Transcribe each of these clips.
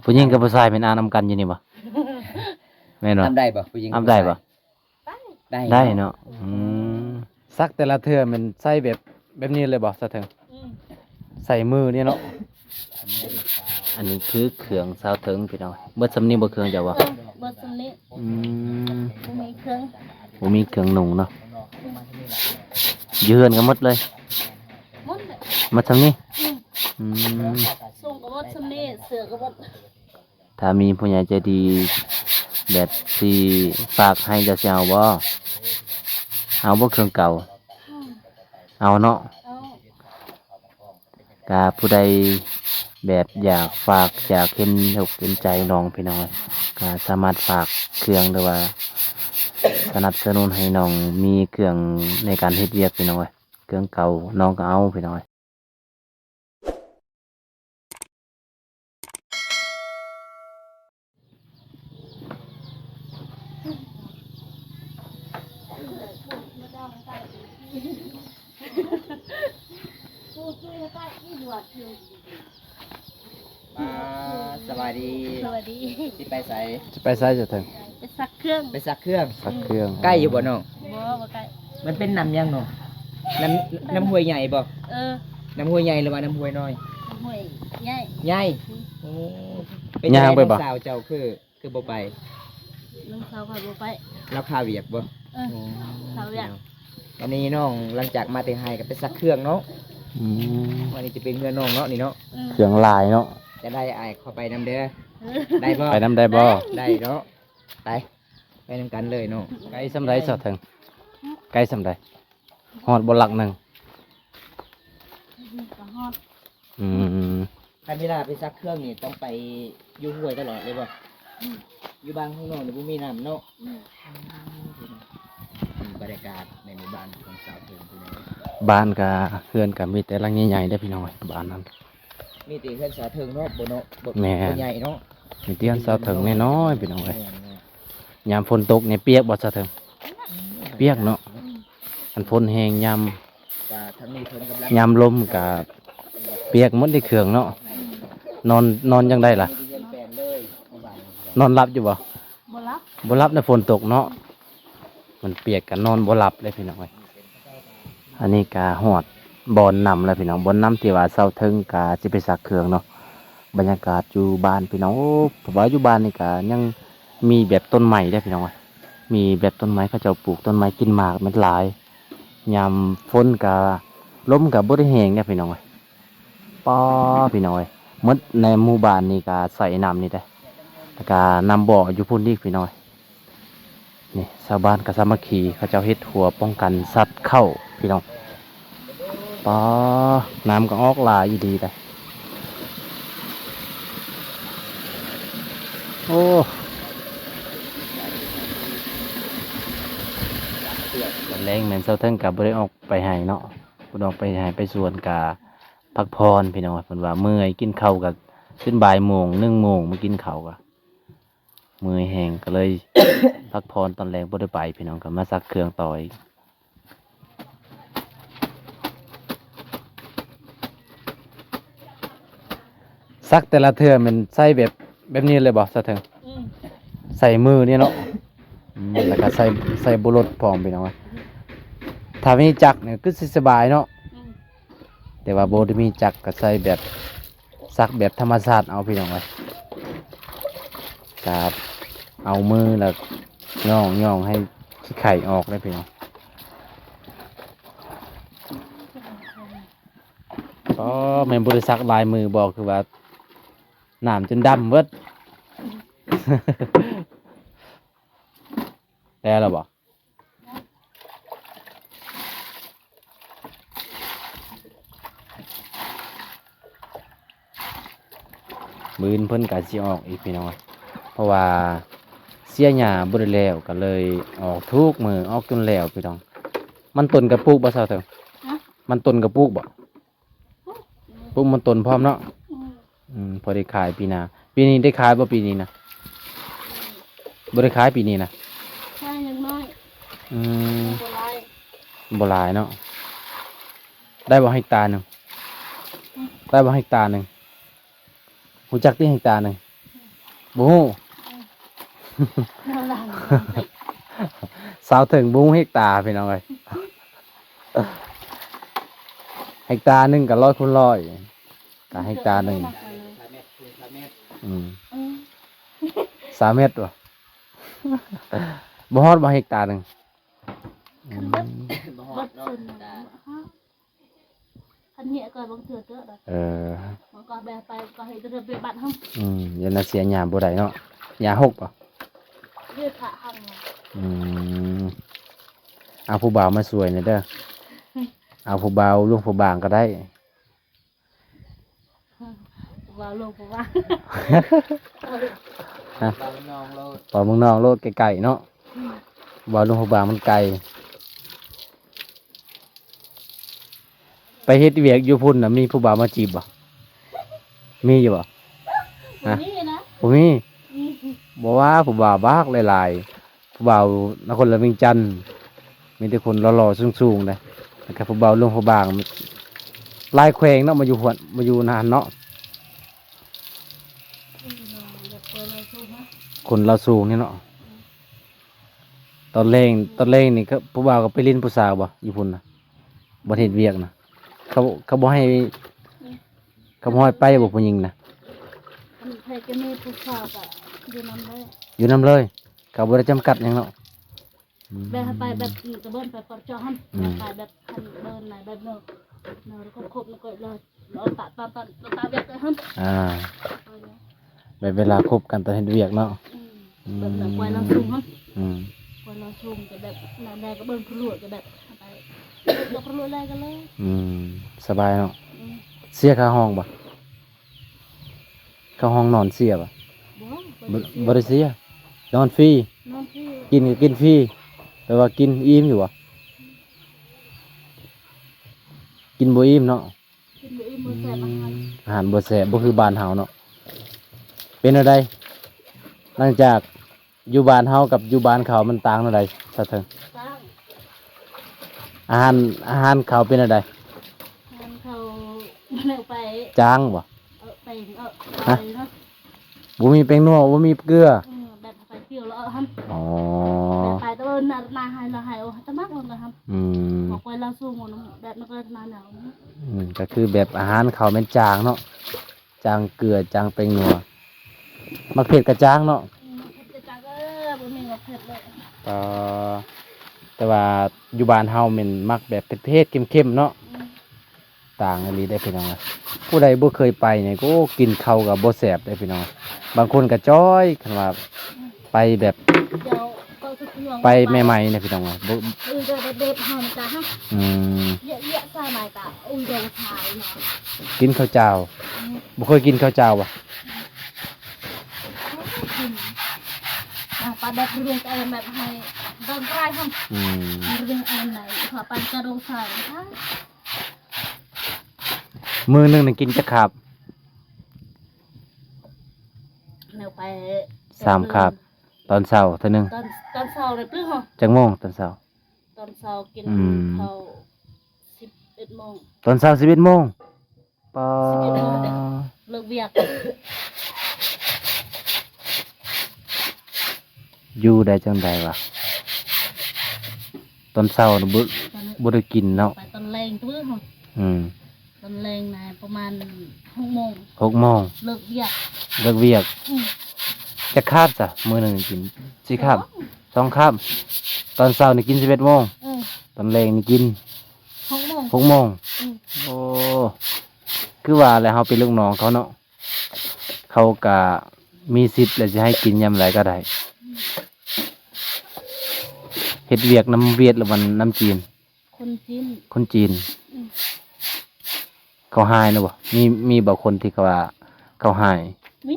ผู้หญิงกับผู้ชายเป็นอานำกันอยู่นี่บ่แม่นบ่ ทำได้บ่ผู้หญิง ทำได้บ่ ได้ ได้เนาะซักแต่ละเทื่อมันใส่แบบนี้เลยบ่ซะเถิงใส่มือนี่เนาะอันนี้คือเครื่องสาวเถิงพี่น้องเบิดสำนี้บ่เครื่องเจ้าบ่ เบอร์สนิท บ่ มีเครื่อง มีเครื่องนุ่งเนาะยืนกันหมดเลย หมดเลย มาทำนี้ ส่งกับวัดสนิทเสือกับวัด ถ้ามีผู้ใหญ่ใจดีแบบที่ฝากให้จะเอาบ่เอาบ่เครื่องเก่าเอาเนาะ เอา กาผู้ใดแบบอยากฝากอยากเห็นอกเห็นใจน้องพี่น้องก็สามารถฝากเครื่องหรือว่าสนับสนุนให้น้องมีเครื่องในการเฮ็ดเวียกพี่น้องเครื่องเก่าน้องก็เอาพี่น้องสวัสดี สวัสดี สิไปใส่ จะไปซ้ายจะถึง ไปซักเครื่อง ไปซักเครื่อง สักเครื่อง ใกล้อยู่บ่น้อง บ่ใกล้ มันเป็นน้ำยังน้องน้ำห้วยใหญ่บ่ เออ น้ำห้วยใหญ่หรือว่าน้ำห้วยน้อย ห่วยใหญ่ ใหญ่โอ้เป็น ย่างไปบ่ น้อสาวเจ้าคือบ่ไป ลุงสาวคอยบ่ไป แล้วพาเวียกบ่ เออสาวอยาก วันนี้น้องหลังจากมาแต่ไฮก็ไปซักเครื่องเนาะ อืม วันนี้จะเป็นเพื่อนน้องเนาะนี่เนาะ เครื่องลายเนาะ จะได้อายเข้าไปนำเด้อได้บ่ ไปน้ำได้บ่ ได้เนาะไปนำกันเลยเนาะ ไกลสำไรสอดถึงไกลสำไรหอดบนหลักหนึ่ง ก็ฮอด อืม คันเวลาไปซักเครื่องนี่ต้องไปอยู่ห้วยตลอดเลยบ่อยู่บางข้างนอกนี่บ่มีน้ำเนาะบรรยากาศในหมู่บ้านของสาวเพิ่นพี่น้อง บ้านกับเพื่อนกับมีแต่หลังใหญ่ๆได้อพี่น้องบ้านนั้น มีแต่เพื่อนสาวเทิงเนาะบ่เนาะบ่ แม่ บ่ใหญ่เนาะ มีเตียนสาวถึงน้อยๆพี่น้องเลยยามฝนตกเนี่ยเปียกบ่สาวถึงเปียกเนาะอันฝนแห้งยาม ก็ทั้งนี้เพิ่นกำลัง ยามลมกับเปียกหมดในเครื่องเนาะนอนยังได้ล่ะ มีเงินแปลนเลยหมู่บ้าน นอนหลับอยู่บ่ บ่รับ บ่หลับในฝนตกเนาะมันเปียกกันนอนบ่หลับเลยพี่น้องเอ้ยอันนี้กาหอดบอนนำแล้วพี่น้องบอนนำที่ว่าเศร้าถึงกาสิไปสักเครื่องเนาะบรรยากาศอยู่บ้านพี่น้องโอ้ผมว่าอยู่บ้านนี่กายังมีแบบต้นไม้ได้อพี่น้องเอ้ยมีแบบต้นไม้เขาเจ้าปลูกต้นไม้กินหมากมันหลายยามฝนกาลมกาบ่ได้แห้งเนี่ยพี่น้องเอ้ยป้อพี่น้องเอ้ยหมดในหมู่บ้านนี่กาใส่น้ำนี่ได้อแล้วกานำบ่ออยู่พุ่นอีกพี่น้องเอ้ย นี่ชาวบ้านก็สามัคคีเขาเจ้าเฮ็ดหัวป้องกันสัตว์เข้าพี่น้องปอน้ำก็ออกหลายอยู่ดีเลยโอ้วันแรงเหมือนเซาเทิงกับบริออกไปให้เนาะบ่ได้ออกไปให้ไปสวนกาพักพรพี่น้องเพิ่นว่าเมื่อยกินข้าวกับขึ้นบ่ายโมง1 โมงมากินข้าวกะเมื่อยแห้งก็เลย พักพรตอนแรงบ่ได้ไปพี่น้องก็มาซักเครื่องต่ออีกซักแต่ละเทื่อมันใส่แบบนี้เลยบ่ซะเถิงใส่มือนี่เนาะแล้วก็ใส่บุรถพร้อมพี่น้องถ้ามีจักรเนี่ยก็สิสบายเนาะแต่ว่าบ่ได้มีจักรก็ใส่แบบซักแบบธรรมชาติเอาพี่น้องครับเอามือแล้วย่องให้ขี้ไข่ออกได้พี่น้องก็แม่นบริษัทลายมือบอกคือว่าน้ำจนดำเบิด แล้วเหรอบอกมือนเพิ่นกะสิออกอีกพี่น้องเพราะว่าเสียหญ้าบ่ได้แล้วก็เลยออกทุกมือออกจนแล้วพี่น้องมันต้นกระปุกบ่เซาเถิงมันต้นกระปุกบ่ปุกมันต้นพร้อมเนาะพอได้ขายปีหน้าปีนี้ได้ขายบ่ปีนี้นะบ่ได้ขายปีนี้นะ ใช่ยังน้อย อืม บ่หลาย บ่หลายเนาะได้บ่ให้ตาหนึ่งได้บ่ให้ตาหนึ่งรู้จักที่ให้ตาหนึ่ง ห บ่ฮู้ เราหลัง สาวถึงบุ้งเฮกตาร์พี่น้องเอ้ยเฮกตาร์หนึงก็100 คูณ 100ก็เฮกตาร์หนึง 3 เมตรคูณ3 เมตร 3 เมตรบ่บ่ฮอดบ่เฮกตาร์หนึง บ่ฮอ บั ด ด เนาะ สุนคันเหี้ยก็บางเถื่อเด้อ เออ มันก็แบบไปก็ให้เรือไปบัดห้อง อย่าน่าเสียหยาบ่ได้เนาะหยาหกป่ะ เรือขาห้อง เอาผู้บ่าวมาสวยหน่อยเด้อเอาผู้บ่าวลูกผู้บางก็ได้ ว่าลงเพราะว่า บางน้องเรา บ่าวเมืองนอกโลดไกลๆเนาะบ่าวลูกผู้บางมันไกลไปเฮ็ดเวียกอยู่พุ่นน่ะมีผู้บ่าวมาจีบบ่มีอยู่บ่ นี่นะ บ่มีบ่ว่าผู้บ่าวบากหลายๆผู้บ่าวนครละเวียงจันทน์มีแต่คนหล่อๆสูงๆนะแล้วก็ผู้บ่าวลูกผู้บางหลายแขวงเนาะมาอยู่หวนมาอยู่นานเนาะคนเราสูงนี่เนาะตอนแรงนี่ก็ผู้บ่าวก็ไปเล่นผู้สาวบ่อยู่พุ่นน่ะบ่เฮ็ดเวียกนะเขาบ่ให้ไปบ่ผู้หญิงนะ ใครก็มีผู้ชายอะอยู่น้ำเลย อยู่นำเลยเขาบ่ได้จำกัดหยังเนาะ แบบไปแบบกระเบิ้นไปปอดจอหันไปแบบคันเดินไหนแบบเนอะเนอะแล้วก็ครบแล้วก็เลยเราตาแบบเลยหัน แบบเวลาคบกันตอนเฮ็ดเวียกเนาะ แบบไว้เราสูงหัน อืม ไว้เราสูงจะแบบแดงก็เบิ้นพลุจะแบบไปเราพลุแรกกันเลย สบายเนาะเสียค่าห้องบ่ค่าห้องนอนเสียบ่บ่ได้เสียนอนฟรี นอนที่ กินก็กินฟรีแปลว่ากินอิ่มอยู่บ่กินบ่อิ่มเนาะ กินมือมือแสบอาหาร อาหารบ่แซ่บบ่คือบ้านเฮาเนาะเป็นอะไรหลังจากอยู่บ้านเฮากับอยู่บ้านเขามันต่างอะไรซะเถิง ตั้ง อาหารเขาเป็นอะไร ทานเขาเร็วไป จางบ่ ไปไปเนาะ บ่มีแป้งนัวบ่มีเกลือ แบบไปเที่ยวแล้วหัน อ๋อ แบบไปตัวนาให้เราให้โอ้ตะมักลงเลยครับ อืม บอกไว้เราสู้หมดแบบนักเรียนมาหนาว ก็คือแบบอาหารเขาเป็นจางเนาะจางเกลือจางแป้งนัวมักเผ็ดกับจางเนาะ จะจังบ่มีกับเผ็ดเลย แต่ว่าอยู่บ้านเฮาแม่นมักแบบเผ็ดๆเข้มๆเนาะต่างอันนี้ได้พี่น้องอะผู้ใดบ่เคยไปเนี่ยก็กินข้าวกับบ่แซ่บได้พี่น้องบางคนก็จ้อยคันว่าไปแบบ เดี๋ยวก็จะเครื่อง ไปใหม่ๆเนี่ยพี่น้องอะบ่ จะเด็ดหอมจ้าฮะ อืม เยอะๆซาหน่อยตาเดี๋ยวชายเนาะ กินข้าวเจ้าบ่เคยกินข้าวเจ้าบ่ ปลาแบบเรื่องอะไรแบบให้โดนใกล้ห้อง อืม เรื่องอะไรไหนขอปันกระโดดใส่ค่ะ มื้อหนึงนี่กินจักคาบ เดี๋ยวไป 3คาบตอนเช้าเท่านึง ตอนเช้าเลยปลื้มเหรอ จักโมงตอนเช้า ตอนเช้ากิน อืม เขา11 โมง ตอนเช้า11 โมงปอ เลิกเวียก อยู่ได้จังใดวะตอนเช้าน่ะบ่ได้กินเนาะ ไปตอนแรงปลื้มเหรอ อืม ตอนแรงนะประมาณ6 โมง 6 โมง เลิกเวียก เลิกเวียก อืม จะคาบจ้ะมื้อหนึงกินสิคาบ2คาบตอนเช้านี่กิน11 โมง เออ ตอนแลงนี่กิน 6 โมง 6 โมง อืม โอ้ คือว่าแล้วเฮาเป็นลูกน้องเขาเนาะ เขาก็มีสิทธิ์แล้วสิให้กินยามใดก็ได้เฮ็ดเวียกน้ำเวียดหรือมันน้ำจีน คนจีน คนจีน อืม เขาหายนะบ่มีบางคนที่เขาว่า เขาหาย มี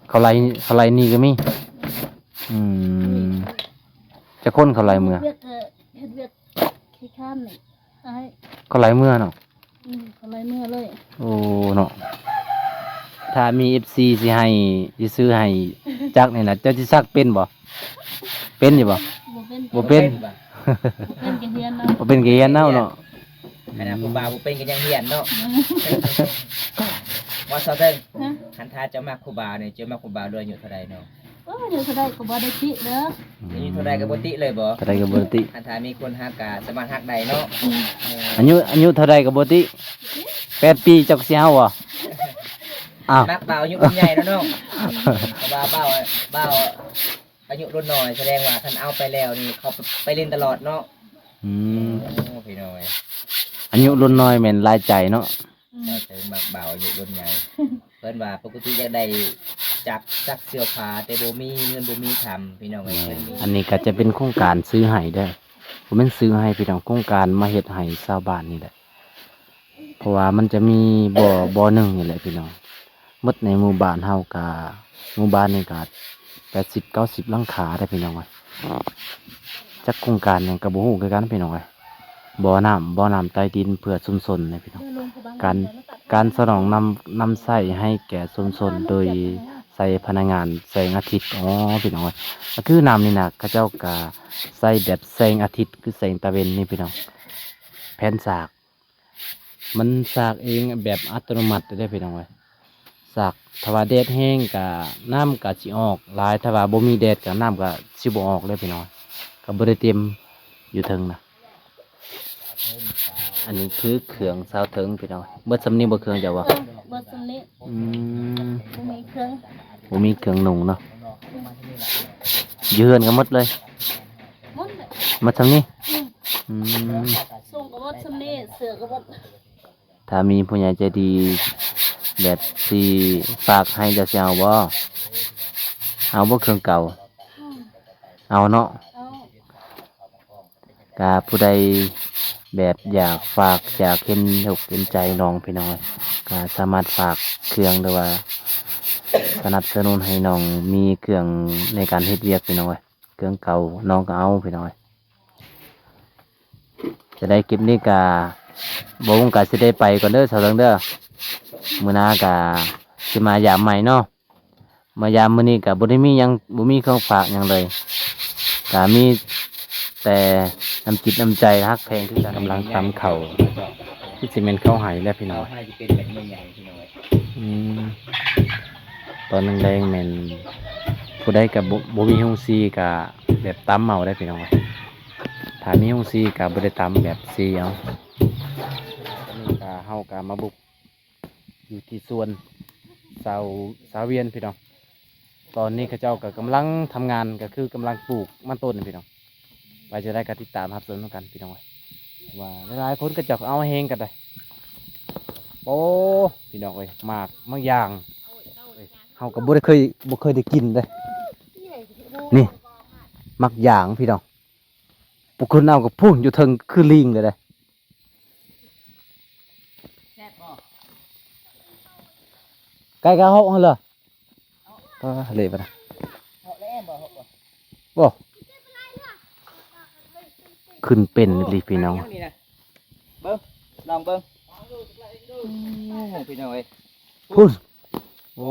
เขาไล่หนี่ก็มี อืมจะคนเขาไล่เมื่อ เวียกเฮ็ดเวียกขี้ข้ามนี่ไอ้ เขาไล่เมื่อเนาะ เขาไล่เมื่อเลย โอ้เนาะถ้ามี FC สิให้สิซื้อให้จักนี่นะเจ้าสิซักเป็นบ่เป็นอยู่บ่ บ่เป็น บ่เป็น บ่ เป็นกันเฮียนเนาะ บ่เป็นเกียนเนาะเนาะ ขนาดผู้บ่าวบ่เป็นก็ยังเฮียนเนาะข ว่าซะเด้ง ฮะ คันถ้าจะมาครูบาเนี่ยจะมาครูบาด้วยอายุเท่าใดเนาะ เดี๋ยวจะได้ก็บ่ได้ติเด้อ อายุเท่าใดก็บ่ติเลยบ่ เท่าใดก็บ่ติ คันถ้ามีคนฮักก็สามารถฮักได้เนาะ อายุเท่าใดก็บ่ติ8 ปีจักสิเฮาบ่อ้าว มักเบาอายุรุ่นใหญ่แล้วเนาะเพราะว่าเบาอายุรุ่นน้อยแสดงว่าคันเอาไปแล้วนี่เขาไปเล่นตลอดเนาะ อืม โอ้พี่น้อย อายุรุ่นน้อยแม่นหลายใจเนาะ เราถึงมักเบาอายุรุ่นใหญ่เพิ่นว่าปกติอยากได้จักเสื้อผ้าแต่บ่มีเงินบ่มีทำพี่น้องเอ้ยเพิ่นมี อันนี้ก็จะเป็นโครงการซื้อให้เด้อผมเป็นซื้อให้พี่น้องโครงการมาเฮ็ดให้ชาวบ้านนี่แหละเพราะว่ามันจะมีบ่อหนึ่งนี่แหละพี่น้องหมดในหมู่บ้านเฮาก็หมู่บ้านนี่ก็80-90หลังคาได้พี่น้องเอ้ยจักโครงการหยังก็บ่ฮู้คือกันพี่น้องเอ้ยบ่อน้ำใต้ดินเพื่อชุมชนนะพี่น้อง การสนองนำใส่ให้แก่ชุมชนโดยใส่พลังงานแสงอาทิตย์พี่น้องเอ้ยก็คือน้ำนี่นะเขาเจ้าก็ใส่แบบแสงอาทิตย์คือแสงตะเวนนี่พี่น้องแผ่นสากมันสากเองแบบอัตโนมัติได้พี่น้องเอ้ยสากถ้าว่าแดดแห้งก็น้ำก็สิออกหลายถ้าว่าบ่มีแดดก็น้ำก็สิบ่ออกเลยพี่น้องก็บ่ได้เต็มอยู่เทิงนะอันนี้คือเครื่องซาวเทิงพี่น้องเบิดสำนีบ่เครื่องเจ้าวะ บ่สำนี้ อืม บ่มีเครื่อง บ่มีเครื่องนุ่งเนาะยืนกันหมดเลย หมดเลย มาทำนี้ อืม อืม ส่งก็บ่สำนี้เสือก็บ่ ถ้ามีผู้ใหญ่ใจดีแบบสิฝากให้จะสิเอาบ่เอาบ่เครื่องเก่า อืม เอาเนาะ เอา กาผู้ใดแบบอยากฝากอยากเห็นอกเห็นใจน้องพี่น้อยก็สามารถฝากเครื่องหรือว่าสนับสนุนให้น้องมีเครื่องในการเฮ็ดเวียกพี่น้อยเครื่องเก่าน้องก็เอาพี่น้อยจะได้คลิปนี้กาบ่วงกาสิได้ไปก่อนเด้อสาวเลิงเด้อมื้อหน้ากาสิมายามใหม่เนาะมายามมื้อนี้ก็บ่ได้มีหยังบ่มีเครื่องฝากหยังเลยก็มีแต่น้ำจิตน้ำใจฮักแพงที่กำลังตำเข่าที่ซีเมนต์เข้าใหายแล้วพี่น้ เอา อง ให้จะเป็นแบบใหญ่ๆพี่น้อย อืมตอนแรงๆแม่นผู้ใดกับบ่มีฮงซีกับแบบตำเมาได้พี่น้องเอ้ยถ้ามีฮงซีกับบ่ได้ตำแบบซีเอานี่ก็เฮาก็มาบุกอยู่ที่สวนสาวเวียนพี่น้องตอนนี้เขาเจ้าก็กำลังทำงานก็คือกำลังปลูกมันต้นพี่น้องไว้จะได้การติดตามรับชมกันพี่น้องเอ้ยว่าหลายๆคนก็จะเอามาเฮงกันเลยโอ้พี่น้องเอ้ยหมากมะยางเอ้ยเฮาก็บ่เคยได้กินเลยนี่มักยางพี่น้องพวกคุณเอากับพุ่นอยู่เทิงคือลิงเลยเด้ แซ่บบ่ ใกล้กะเฮาหั่นเหรอก็เละปะนะ เหาะแล้วบ่เหาะบ่ บ่ขึ้นเป็นเลยพี่น้อง นี่นะเบิ่งลองเบิ่งพี่น้อย พุ่นโอ้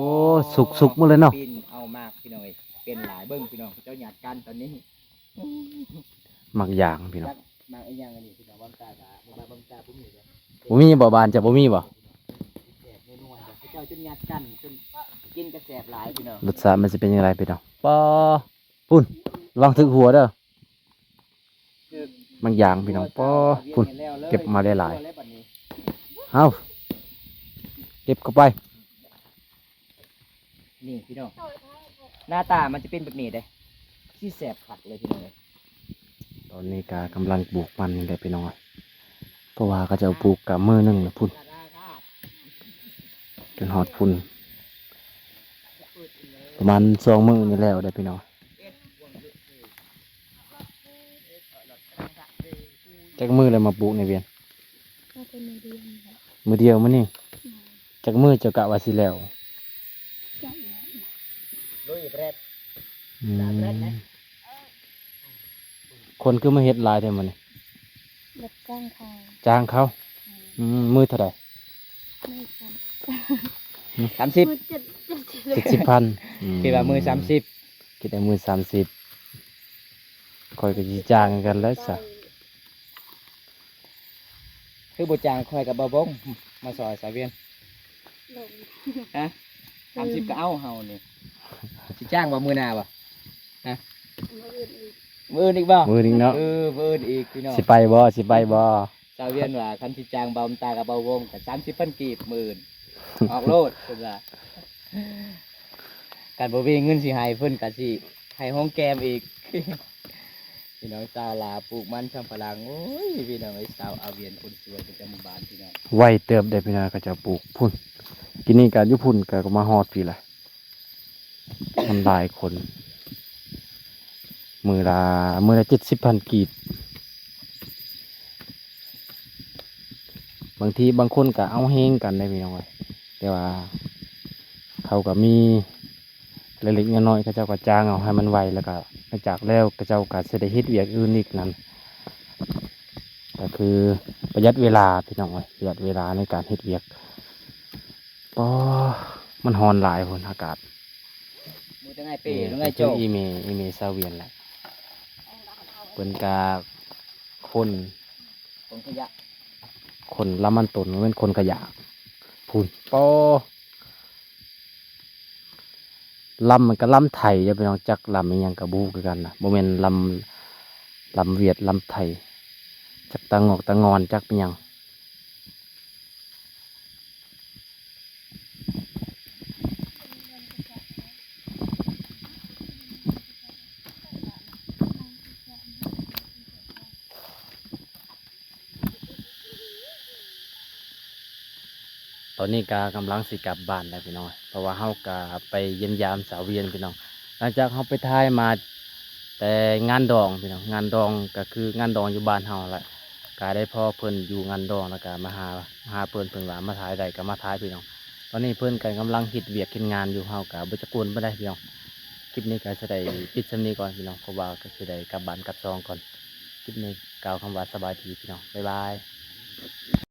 สุกหมดเลยเนาะ ปีนเอามากพี่น้อยเป็นหลายเบิ่งพี่น้องเจ้าหยาดกันตอนนี้ มักยางพี่น้อง มาไอ้ยังอันนี้พี่น้องบางตากะบางตาผมนี่เลย บ่มีบ่บานจะบ่มีบ่ แสบเมนูให้แบบเจ้าจนหยาดกันจนกินกระแสบหลายพี่น้อง รสชาติมันจะเป็นยังไงพี่น้องปอพุ่นระวังถึกหัวเด้อมักยางพี่น้องปอพุ่น เก็บมาได้หลาย เอาเก็บเข้าไป นี่พี่น้องหน้าตามันจะเป็นแบบนี้เลยที่แสบขัดเลยพี่น้องเลย ตอนนี้ก็กำลังปลูกมันนี่แหละพี่น้องเพราะว่าก็จะเอาปลูกกับมือหนึงนะพุ่นจนหอดพุ่นประมาณ2 มื้อนี่แล้วได้อพี่น้องจักมือเลยมาปลูกในเวียน ก็เป็นมือเดียวนี่แหละ มือเดียวมื้อนี้จักมือเจะกะว่าสิแล้ว จังแล้ว ลุยแรด อืมคนคือมาเฮ็ดหลายเท่ามัน รับจ้างเขา จ้างเขามือเท่าไหร่ ไม่ซ้ 30 ำมือ70 70,000 คือว่ามือ30 คิดได้มือ30คอยก็สิจ้างกันแล้วซะ คือบูจางคอยกับบ่บงมาซอยสายเวียน ลง ฮะ30ก็เอาเฮานี่สิจ้างบ่มื้อหน้าบ่ มาอื่นอีก มื้ออื่นอีกบ่ มือหนึงเนาะ มื้ออื่นอีกพี่น้อง สิไปบ่สิไปบ่ ชาวเวียนว่าคันสิจ้างเบาตากับเบาวงก็30,000กีบหมื่นออกโลดเพิ่นว่าการบ่มีเงินสิให้เพิ่นก็สิให้ห้องแกมอีก พี่น้องชาวลาวปลูกมันทำฝรั่งโอ้ยพี่น้องไอ้สาวอาเวียนคนสวยประจำหมู่บ้านพี่น้อง ไวเติบได้พี่น้องก็จะปลูกพุ่นกินนี่ก็อยู่พุ่นก็มาฮอดพี่ล่ะมันหลายคนมือละ70,000กีบบางทีบางคนก็เอาเฮงกันได้พี่น้องเอ้ยแต่ว่า เขาก็มีเล็กๆน้อยๆก็เจ้าก็จ้างเอาให้มันไวแล้วก็หลังจากแล้วก็เจ้าก็สิได้เฮ็ดเวียกอื่นอีกนั่นก็คือประหยัดเวลาพี่น้องเอ้ยประหยัดเวลาในการเฮ็ดเวียกป้อมันร้อนหลายพุ่นอากาศ มือตั้งไงเป้ตั้งไง เจอ โจ อีเมซาเวียนแหละเพิ่นกาคน ของขยะ คนละมันตนบ่แม่นคนขยะพุ่นป้อลำมันก็ลำไทยจะเป็นน้องจักลำอีหยังกระบูคือกันนะบ่แม่นลำเวียดลำไทยจักตะงอกตะงอนจักเป็นหยังตอนนี้กากำลังสิกลับบ้านแล้วพี่น้องเพราะว่าเฮากะไปเยี่ยมยามสาวเวียนพี่น้องหลังจากเฮาไปทายมาแต่งานดองพี่น้องงานดองก็คืองานดองอยู่บ้านเฮาแหละกาได้พ่อเพิ่นอยู่งานดองแล้วก็มาหาเพิ่นว่ามาถ่ายได้ก็มาถ่ายพี่น้องตอนนี้เพิ่นก็กำลังเฮ็ดเวียกเฮ็ดงานอยู่เฮาก็บ่จะกวนบ่ได้พี่น้องคลิปนี้ก็สิได้ปิดซำนี้ก่อนพี่น้องเพราะว่าก็สิได้กลับบ้านกลับซองก่อนคลิปนี้กล่าวคำว่าสบายดีพี่น้องบ๊ายบาย